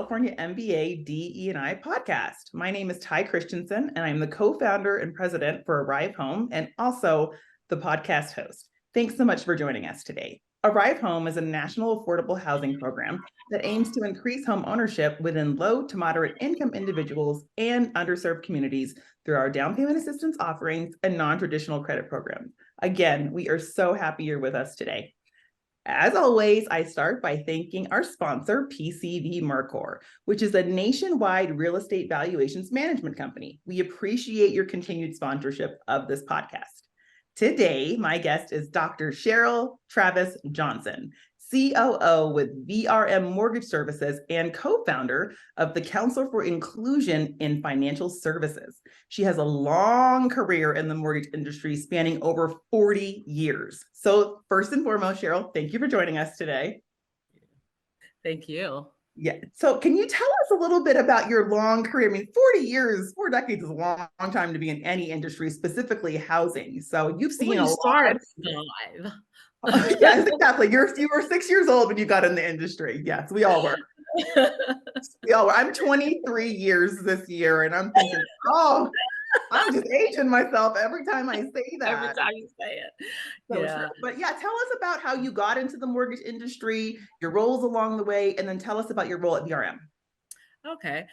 California MBA DE&I Podcast. My name is Ty Christensen, and I'm the co-founder and president for Arrive Home and also the podcast host. Thanks so much for joining us today. Arrive Home is a national affordable housing program that aims to increase home ownership within low to moderate income individuals and underserved communities through our down payment assistance offerings and non-traditional credit programs. Again, we are so happy you're with us today. As always, I start by thanking our sponsor, PCV Mercor, which is a nationwide real estate valuations management company. We appreciate your continued sponsorship of this podcast. Today, my guest is Dr. Cheryl Travis-Johnson, COO with VRM Mortgage Services and co-founder of the Council for Inclusion in Financial Services. She has a long career in the mortgage industry spanning over 40 years. So first and foremost, Cheryl, thank you for joining us today. Thank you. Yeah. So can you tell us a little bit about your long career? I mean, 40 years, 4 decades is a long time to be in any industry, specifically housing. So you've seen a lot. Live. Yes, exactly. You were 6 years old when you got in the industry. Yes, we all were. I'm 23 years this year, and I'm thinking, I'm just aging myself every time I say that. Every time you say it. So yeah. But yeah, tell us about how you got into the mortgage industry, your roles along the way, and then tell us about your role at VRM. Okay.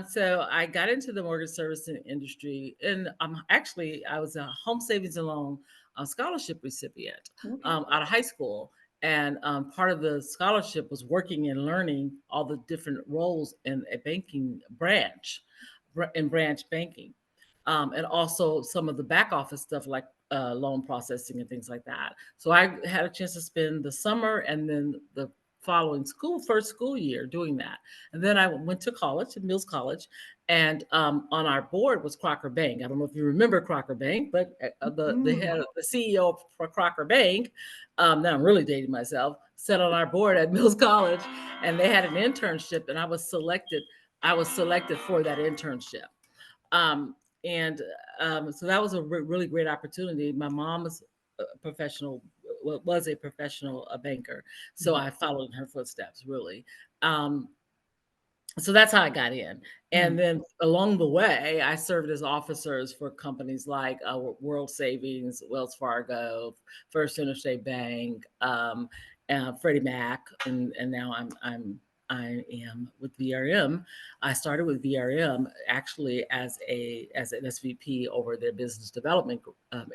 So I got into the mortgage servicing industry, and I was a home savings and loan scholarship recipient out of high school. And part of the scholarship was working and learning all the different roles in a banking branch, in branch banking. And also some of the back office stuff like loan processing and things like that. So I had a chance to spend the summer and then the following first school year doing that. And then I went to college, at Mills College, and on our board was Crocker Bank. I don't know if you remember Crocker Bank, but the CEO for Crocker Bank, now I'm really dating myself, sat on our board at Mills College, and they had an internship, and I was selected for that internship. So that was a really great opportunity. My mom was a professional banker, so I followed in her footsteps, really. So that's how I got in. And then along the way, I served as officers for companies like World Savings, Wells Fargo, First Interstate Bank, Freddie Mac, and now I am with VRM. I started with VRM actually as an SVP over their business development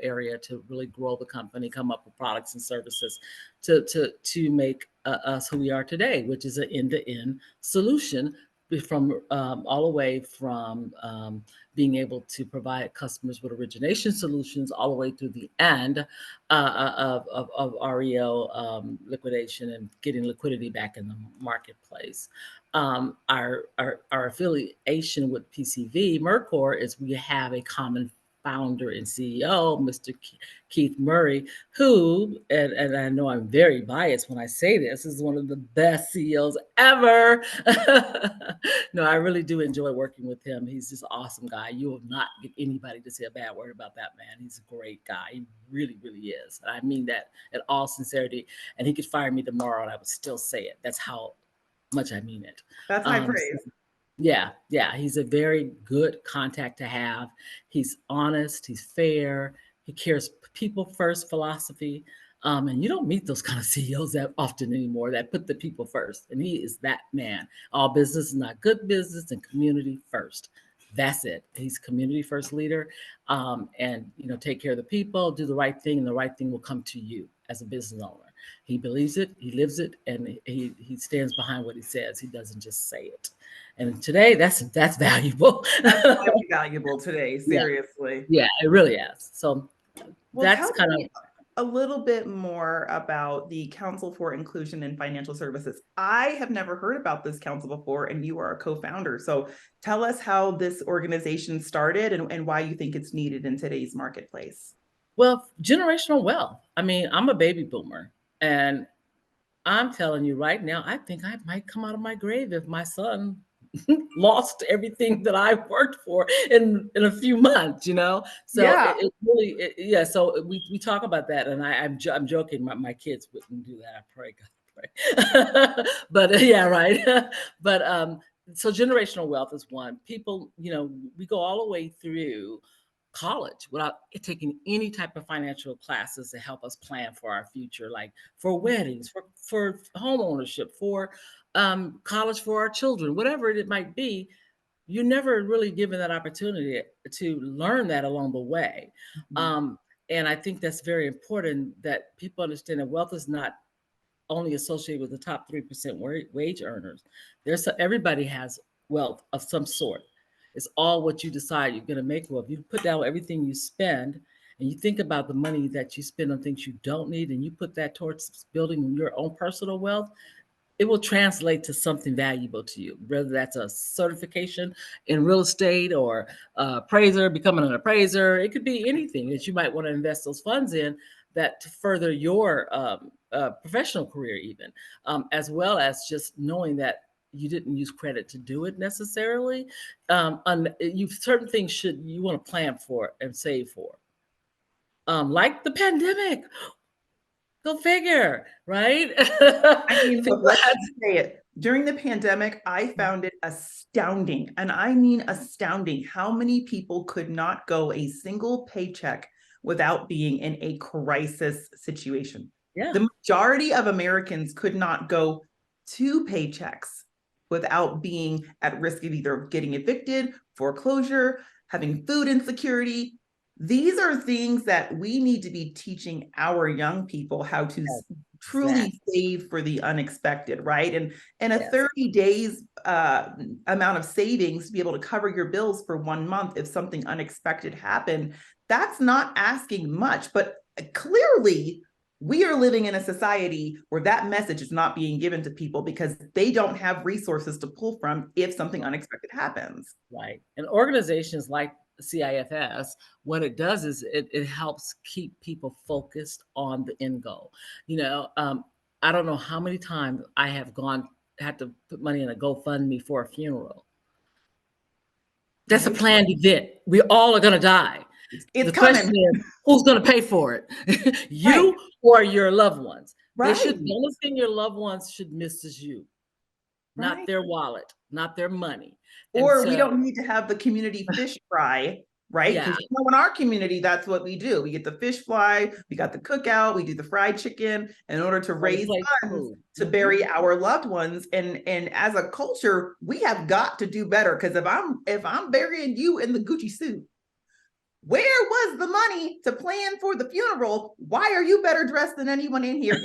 area to really grow the company, come up with products and services to make us who we are today, which is an end-to-end solution from all the way from being able to provide customers with origination solutions all the way through the end of REO liquidation and getting liquidity back in the marketplace. Our affiliation with PCV Mercor is we have a common founder and CEO, Mr. Keith Murray, who, and I know I'm very biased when I say this, is one of the best CEOs ever. No, I really do enjoy working with him. He's just an awesome guy. You will not get anybody to say a bad word about that man. He's a great guy. He really, really is. I mean that in all sincerity. And he could fire me tomorrow and I would still say it. That's how much I mean it. That's high praise. Yeah. He's a very good contact to have. He's honest. He's fair. He cares people first philosophy. And you don't meet those kind of CEOs that often anymore that put the people first. And he is that man. All business is not good business and community first. That's it. He's community first leader. And take care of the people, do the right thing, and the right thing will come to you as a business owner. He believes it, he lives it, and he stands behind what he says. He doesn't just say it. And today, that's valuable. That's really valuable today, seriously. Yeah, it really is. So that's kind of a little bit more about the Council for Inclusion in Financial Services. I have never heard about this council before, and you are a co-founder. So tell us how this organization started and why you think it's needed in today's marketplace. Well, generational wealth. I mean, I'm a baby boomer, and I'm telling you right now, I think I might come out of my grave if my son lost everything that I've worked for in a few months, So it really, so we talk about that, and I'm joking. My kids wouldn't do that. I pray God, pray. But yeah, right. But so generational wealth is one. People, we go all the way through college without taking any type of financial classes to help us plan for our future, like for weddings, for home ownership, for college for our children, whatever it might be. You're never really given that opportunity to learn that along the way. And I think that's very important, that people understand that wealth is not only associated with the top 3% wage earners. Everybody has wealth of some sort. It's all what you decide you're going to make wealth. You put down everything you spend, and you think about the money that you spend on things you don't need, and you put that towards building your own personal wealth. It will translate to something valuable to you, whether that's a certification in real estate or appraiser, becoming an appraiser. It could be anything that you might want to invest those funds in that to further your professional career, even, as well as just knowing that you didn't use credit to do it necessarily. Certain things you want to plan for and save for. Like the pandemic. Go figure, right? I mean, look, let's just say it. During the pandemic, I found it astounding, and I mean astounding, how many people could not go a single paycheck without being in a crisis situation. Yeah. The majority of Americans could not go 2 paychecks without being at risk of either getting evicted, foreclosure, having food insecurity. These are things that we need to be teaching our young people how to truly save for the unexpected, right? And a 30 days amount of savings to be able to cover your bills for 1 month if something unexpected happened, that's not asking much. But clearly, we are living in a society where that message is not being given to people because they don't have resources to pull from if something unexpected happens. Right. And organizations like CIFS, what it does is it helps keep people focused on the end goal. I don't know how many times I have had to put money in a GoFundMe for a funeral. That's a planned event. We all are going to die. It's the question is, who's going to pay for it? You or your loved ones? The only thing your loved ones should miss is you, not their wallet, not their money. Or we don't need to have the community fish fry, right? Because in our community, that's what we do. We get the fish fry, we got the cookout, we do the fried chicken in order to raise funds to bury our loved ones. And as a culture, we have got to do better. Because if I'm burying you in the Gucci suit, where was the money to plan for the funeral? Why are you better dressed than anyone in here?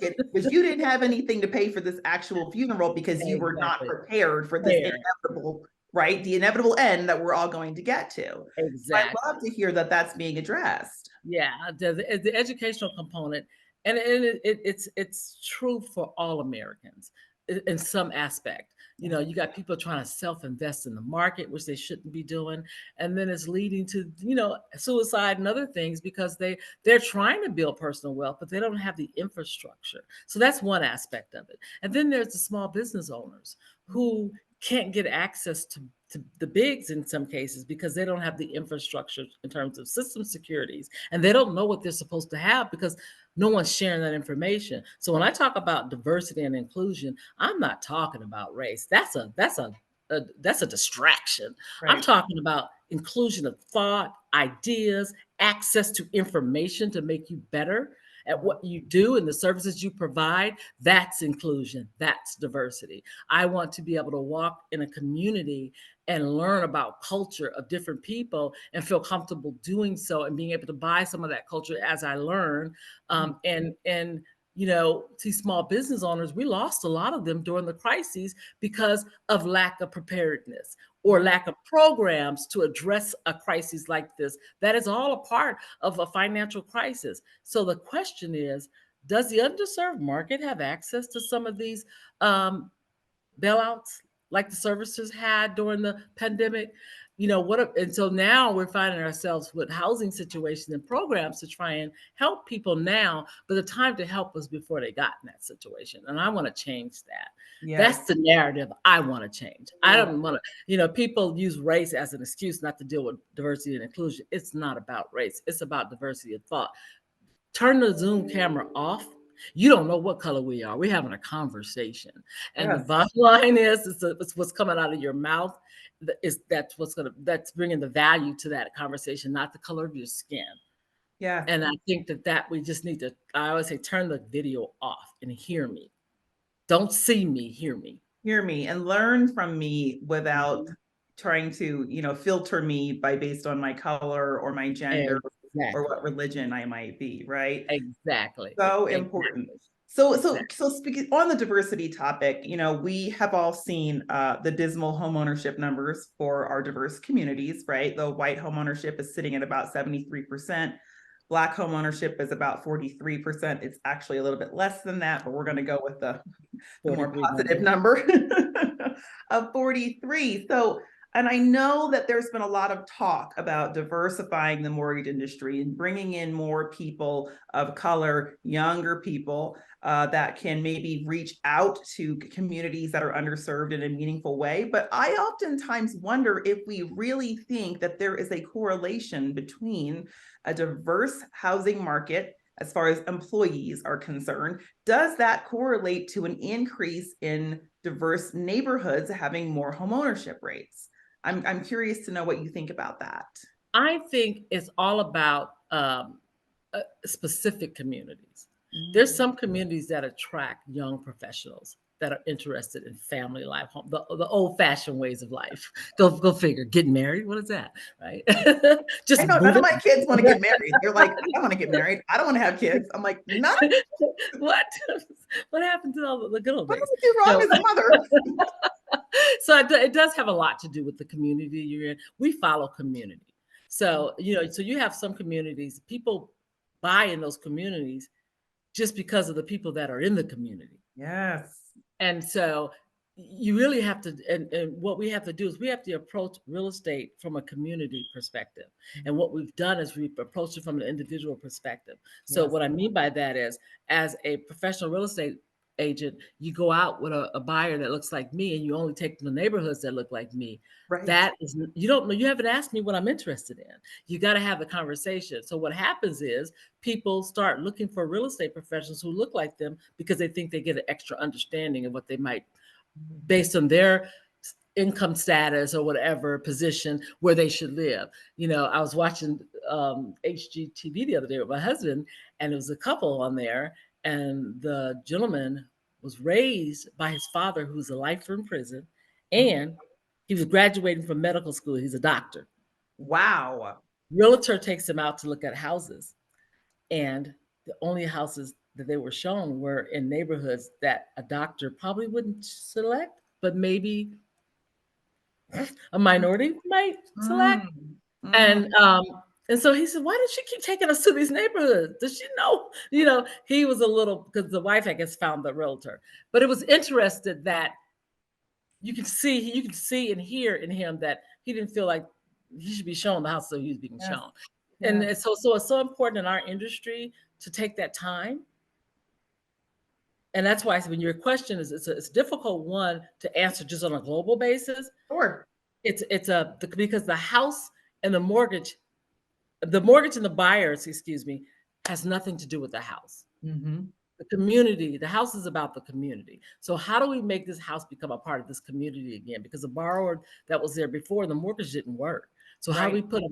Because you didn't have anything to pay for this actual funeral because you were not prepared for this inevitable, right? The inevitable end that we're all going to get to. Exactly. I love to hear that that's being addressed. Yeah, the educational component, and it's true for all Americans in some aspect. You got people trying to self-invest in the market, which they shouldn't be doing. And then it's leading to, suicide and other things because they're trying to build personal wealth, but they don't have the infrastructure. So that's one aspect of it. And then there's the small business owners who can't get access to the bigs in some cases because they don't have the infrastructure in terms of system securities, and they don't know what they're supposed to have because no one's sharing that information. So when I talk about diversity and inclusion, I'm not talking about race. That's a distraction. Right. I'm talking about inclusion of thought, ideas, access to information to make you better at what you do and the services you provide. That's inclusion. That's diversity. I want to be able to walk in a community and learn about culture of different people and feel comfortable doing so and being able to buy some of that culture as I learn. See, small business owners, we lost a lot of them during the crises because of lack of preparedness or lack of programs to address a crisis like this. That is all a part of a financial crisis. So the question is, does the underserved market have access to some of these bailouts like the servicers had during the pandemic? And so now we're finding ourselves with housing situations and programs to try and help people now, but the time to help was before they got in that situation. And I want to change that. Yes. That's the narrative I want to change. I don't want to, people use race as an excuse not to deal with diversity and inclusion. It's not about race. It's about diversity of thought. Turn the Zoom camera off You don't know what color we are. We're having a conversation. And the Yes. bottom line is it's what's coming out of your mouth. That's bringing the value to that conversation, not the color of your skin. Yeah. And I think that we just need to, I always say, turn the video off and hear me. Don't see me, hear me. Hear me and learn from me without Mhm. trying to, filter me based on my color or my gender or what Exactly. religion I might be, right? Exactly. So important. Exactly. So speaking on the diversity topic, we have all seen the dismal homeownership numbers for our diverse communities, right? The white homeownership is sitting at about 73%. Black homeownership is about 43%. It's actually a little bit less than that, but we're going to go with the more positive number of 43. So, and I know that there's been a lot of talk about diversifying the mortgage industry and bringing in more people of color, younger people that can maybe reach out to communities that are underserved in a meaningful way. But I oftentimes wonder if we really think that there is a correlation between a diverse housing market as far as employees are concerned. Does that correlate to an increase in diverse neighborhoods having more homeownership rates? I'm curious to know what you think about that. I think it's all about specific communities. There's some communities that attract young professionals that are interested in family life, the old-fashioned ways of life. Go figure. Getting married, what is that, right? I Just know none of moving. my kids want to get married. They're like, I don't want to get married. I don't want to have kids. I'm like, none. What? What happened to all the good old What days? does it do wrong as a mother? So it does have a lot to do with the community you're in. We follow community. So, so you have some communities, people buy in those communities just because of the people that are in the community. Yes. And so you really have to, and what we have to do is we have to approach real estate from a community perspective. And what we've done is we've approached it from an individual perspective. So Yes. what I mean by that is, as a professional real estate agent, you go out with a buyer that looks like me and you only take the neighborhoods that look like me. Right. That is, you don't know, you haven't asked me what I'm interested in. You got to have the conversation. So what happens is people start looking for real estate professionals who look like them because they think they get an extra understanding of what they might, based on their income status or whatever position where they should live. I was watching HGTV the other day with my husband, and there was a couple on there, and the gentleman was raised by his father, who's a lifer in prison, and he was graduating from medical school. He's a doctor. Wow. Realtor takes him out to look at houses, and the only houses that they were shown were in neighborhoods that a doctor probably wouldn't select, but maybe a minority might select. And so he said, why does she keep taking us to these neighborhoods? Does she know? He was a little, because the wife, I guess, found the realtor. But it was interesting that you can see and hear in him that he didn't feel like he should be shown the house, so he was being shown. And so it's so important in our industry to take that time. And that's why I said, when your question is, it's a difficult one to answer just on a global basis. Sure. Because the house and the mortgage and the buyers, has nothing to do with the house. The community, the house is about the community. So how do we make this house become a part of this community again? Because the borrower that was there before, the mortgage didn't work. So how do we put a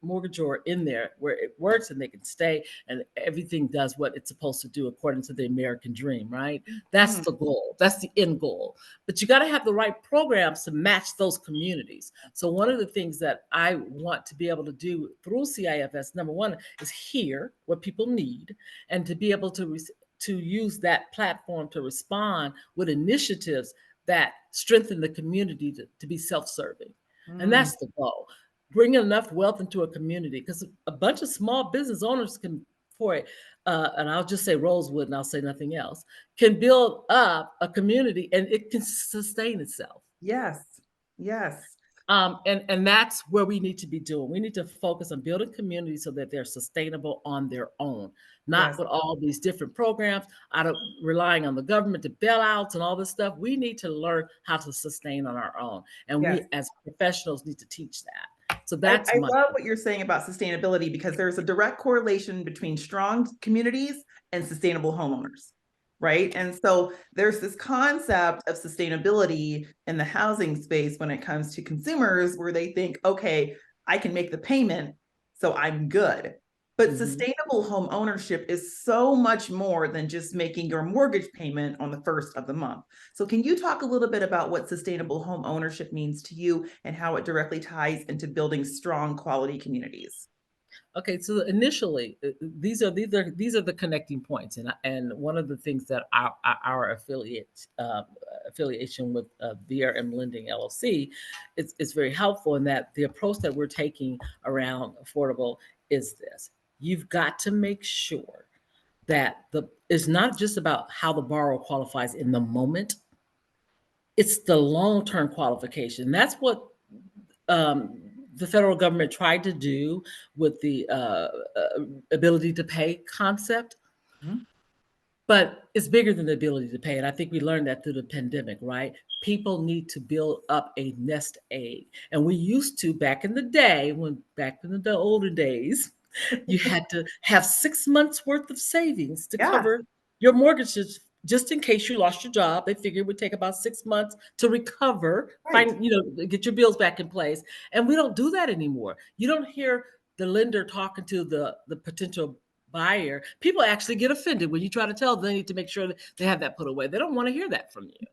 mortgagor in there where it works and they can stay and everything does what it's supposed to do according to the American dream, right? That's the goal. That's the end goal. But you got to have the right programs to match those communities. So one of the things that I want to be able to do through CIFS, number one, is hear what people need and to be able to use that platform to respond with initiatives that strengthen the community to be self-serving. And that's the goal. Bring enough wealth into a community, because a bunch of small business owners can, and I'll just say Rosewood and I'll say nothing else, can build up a community and it can sustain itself. Yes. Yes. And that's where we need to be doing. We need to focus on building communities so that they're sustainable on their own, not with all these different programs, out of relying on the government to bailouts and all this stuff. We need to learn how to sustain on our own. And we as professionals need to teach that. So that's I love what you're saying about sustainability, because there's a direct correlation between strong communities and sustainable homeowners, right? And so there's this concept of sustainability in the housing space when it comes to consumers, where they think, okay, I can make the payment, so I'm good. But sustainable home ownership is so much more than just making your mortgage payment on the first of the month. So can you talk a little bit about what sustainable home ownership means to you and how it directly ties into building strong quality communities? Okay, so initially, these are the connecting points, and one of the things that our affiliation with VRM Lending LLC is very helpful in that the approach that we're taking around affordable is this: you've got to make sure that it's not just about how the borrower qualifies in the moment; it's the long-term qualification. That's what the federal government tried to do with the ability to pay concept, but it's bigger than the ability to pay. And I think we learned that through the pandemic, right? People need to build up a nest egg. And we used to, back in the day, back in the older days, you had to have 6 months worth of savings to cover your mortgages, just in case you lost your job. They figured it would take about 6 months to recover, get your bills back in place. And we don't do that anymore. You don't hear the lender talking to the potential buyer. People actually get offended when you try to tell them they need to make sure that they have that put away. They don't want to hear that from you.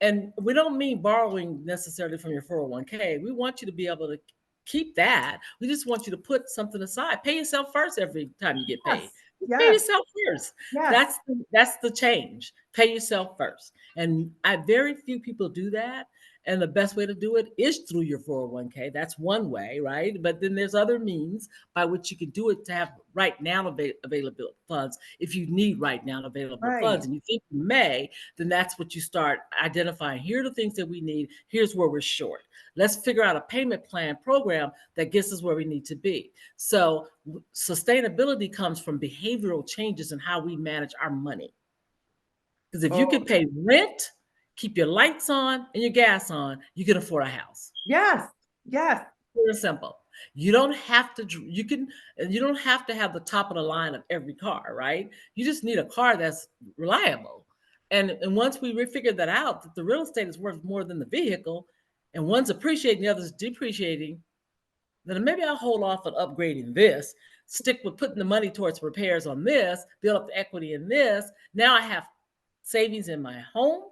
And we don't mean borrowing necessarily from your 401k. We want you to be able to keep that. We just want you to put something aside. Pay yourself first every time you get paid. Pay yourself first. That's the change. Pay yourself first. And very few people do that. And the best way to do it is through your 401k. That's one way, right? But then there's other means by which you can do it to have right now available funds. If you need right now available funds and you think you may, then that's what you start identifying. Here are the things that we need. Here's where we're short. Let's figure out a payment plan program that gets us where we need to be. So sustainability comes from behavioral changes in how we manage our money. Because if you can pay rent, keep your lights on and your gas on, you can afford a house. Yes. Very simple. You don't have to have the top of the line of every car, right? You just need a car that's reliable. And once we figure that out, that the real estate is worth more than the vehicle, and one's appreciating, the other's depreciating, then maybe I'll hold off on upgrading this, stick with putting the money towards repairs on this, build up the equity in this. Now I have savings in my home,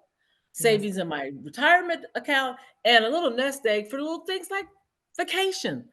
savings in my retirement account, and a little nest egg for little things like vacation.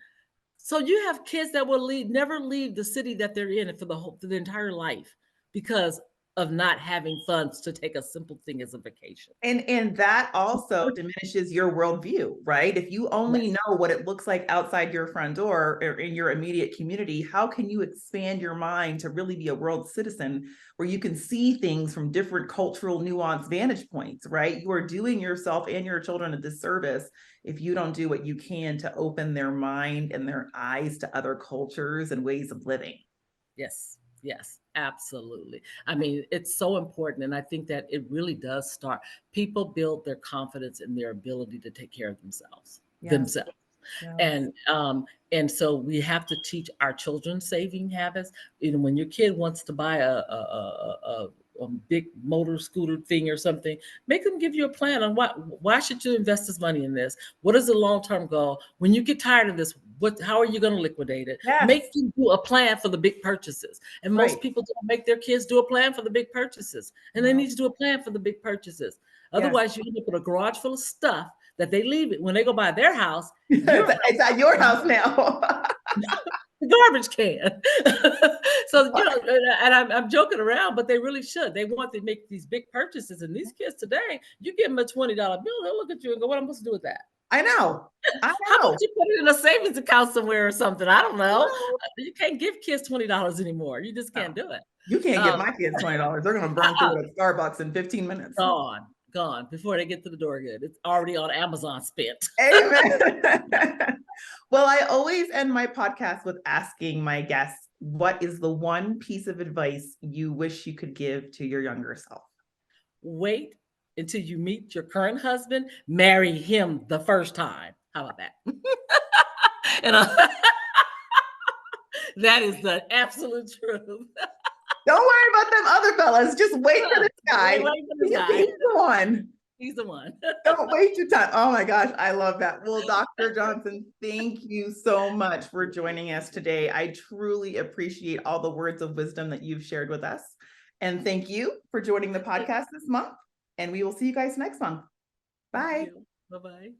So you have kids that will never leave the city that they're in for the entire life because of not having funds to take a simple thing as a vacation. And that also diminishes your worldview, right? If you only know what it looks like outside your front door or in your immediate community, how can you expand your mind to really be a world citizen where you can see things from different cultural nuanced vantage points, right? You are doing yourself and your children a disservice if you don't do what you can to open their mind and their eyes to other cultures and ways of living. Yes, absolutely. I mean, it's so important. And I think that it really does start. People build their confidence in their ability to take care of themselves. And so we have to teach our children saving habits. When your kid wants to buy a big motor scooter thing or something, make them give you a plan on why should you invest this money in this? What is the long-term goal? When you get tired of this, how are you going to liquidate it? Make them do a plan for the big purchases. And most people don't make their kids do a plan for the big purchases. And they need to do a plan for the big purchases. Otherwise, you end up with a garage full of stuff that they leave it when they go buy their house. It's at your house now. Garbage can. So, and I'm joking around, but they really should. They want to make these big purchases. And these kids today, you give them a $20 bill, they'll look at you and go, what am I supposed to do with that? I know. How about you put it in a savings account somewhere or something? I don't know. You can't give kids $20 anymore. You just can't do it. You can't give my kids $20. They're going to burn through it at Starbucks in 15 minutes. Gone before they get to the door good. It's already on Amazon spent. Amen. Well, I always end my podcast with asking my guests, what is the one piece of advice you wish you could give to your younger self? Wait until you meet your current husband, marry him the first time. How about that? And that is the absolute truth. Don't worry about them other fellas. Just wait for this guy. Wait for this guy. He's the one. He's the one. Don't waste your time. Oh my gosh, I love that. Well, Dr. Johnson, thank you so much for joining us today. I truly appreciate all the words of wisdom that you've shared with us. And thank you for joining the podcast this month. And we will see you guys next month. Bye. Bye-bye.